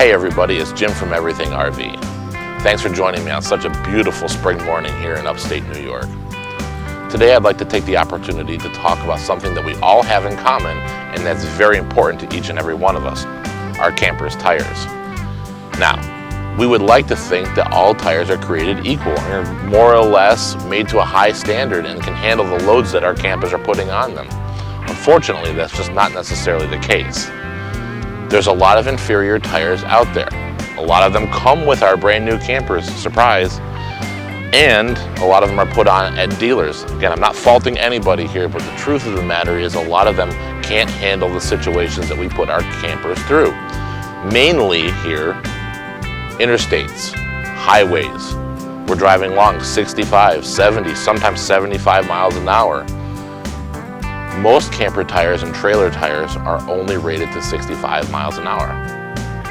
Hey everybody, it's Jim from Everything RV. Thanks for joining me on such a beautiful spring morning here in upstate New York. Today I'd like to take the opportunity to talk about something that we all have in common and that's very important to each and every one of us, our camper's tires. Now, we would like to think that all tires are created equal and are more or less made to a high standard and can handle the loads that our campers are putting on them. Unfortunately, that's just not necessarily the case. There's a lot of inferior tires out there. A lot of them come with our brand new campers, surprise, and a lot of them are put on at dealers. Again, I'm not faulting anybody here, but the truth of the matter is a lot of them can't handle the situations that we put our campers through. Mainly here, interstates, highways. We're driving along 65, 70, sometimes 75 miles an hour. Most camper tires and trailer tires are only rated to 65 miles an hour.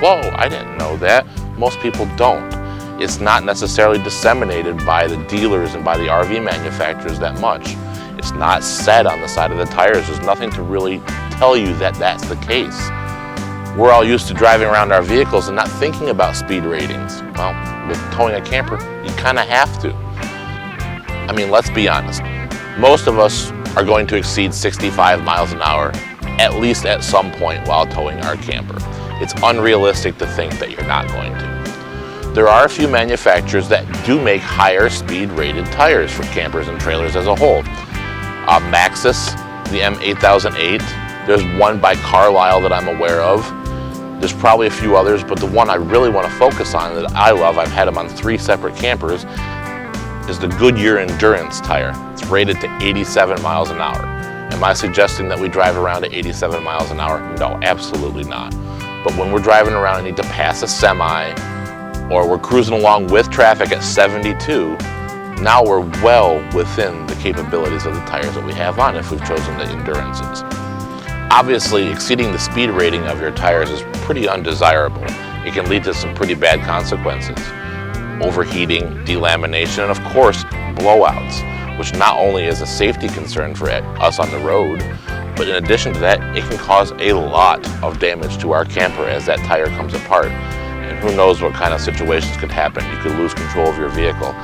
Whoa, I didn't know that. Most people don't. It's not necessarily disseminated by the dealers and by the RV manufacturers that much. It's not said on the side of the tires. There's nothing to really tell you that that's the case. We're all used to driving around our vehicles and not thinking about speed ratings. Well, with towing a camper, you kind of have to. I mean, let's be honest. Most of us are going to exceed 65 miles an hour, at least at some point while towing our camper. It's unrealistic to think that you're not going to. There are a few manufacturers that do make higher speed rated tires for campers and trailers as a whole. Maxxis, the M8008, there's one by Carlisle that I'm aware of. There's probably a few others, but the one I really want to focus on that I love, I've had them on 3 separate campers, is the Goodyear Endurance tire. It's rated to 87 miles an hour. Am I suggesting that we drive around at 87 miles an hour? No, absolutely not. But when we're driving around and need to pass a semi, or we're cruising along with traffic at 72, now we're well within the capabilities of the tires that we have on if we've chosen the Endurances. Obviously, exceeding the speed rating of your tires is pretty undesirable. It can lead to some pretty bad consequences. Overheating, delamination, and of course, blowouts, which not only is a safety concern for us on the road, but in addition to that, it can cause a lot of damage to our camper as that tire comes apart. And who knows what kind of situations could happen. You could lose control of your vehicle.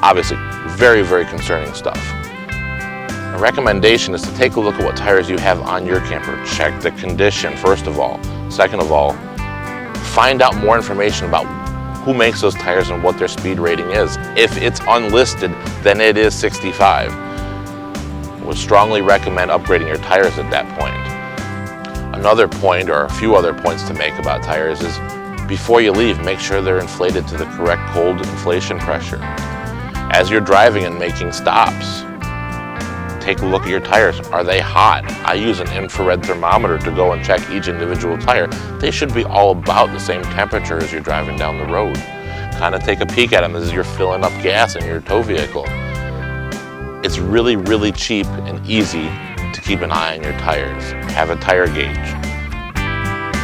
Obviously, very, very concerning stuff. A recommendation is to take a look at what tires you have on your camper. Check the condition, first of all. Second of all, find out more information about who makes those tires and what their speed rating is. If it's unlisted, then it is 65. I would strongly recommend upgrading your tires at that point. Another point, or a few other points to make about tires, is before you leave, make sure they're inflated to the correct cold inflation pressure. As you're driving and making stops, take a look at your tires. Are they hot? I use an infrared thermometer to go and check each individual tire. They should be all about the same temperature as you're driving down the road. Kind of take a peek at them as you're filling up gas in your tow vehicle. It's really, really cheap and easy to keep an eye on your tires. Have a tire gauge.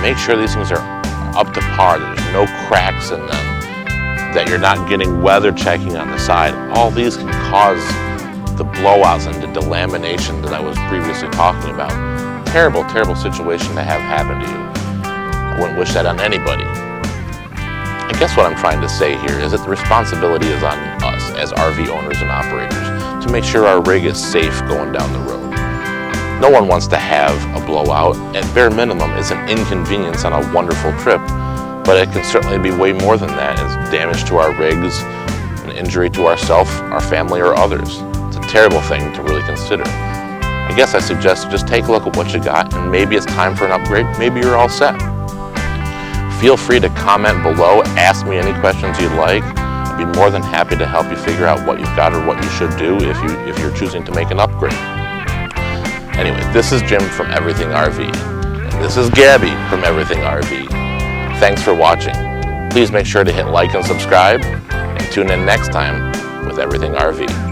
Make sure these things are up to par, that there's no cracks in them, that you're not getting weather checking on the side. All these can cause the blowouts and the delamination that I was previously talking about. Terrible, terrible situation to have happen to you. I wouldn't wish that on anybody. I guess what I'm trying to say here is that the responsibility is on us as RV owners and operators to make sure our rig is safe going down the road. No one wants to have a blowout. At bare minimum, it's an inconvenience on a wonderful trip, but it can certainly be way more than that. It's damage to our rigs, an injury to ourselves, our family, or others. Terrible thing to really consider. I guess I suggest just take a look at what you got, and maybe it's time for an upgrade. Maybe you're all set. Feel free to comment below, ask me any questions you'd like. I'd be more than happy to help you figure out what you've got or what you should do if you're choosing to make an upgrade. Anyway, this is Jim from Everything RV, and this is Gabby from Everything RV. Thanks for watching. Please make sure to hit like and subscribe, and tune in next time with Everything RV.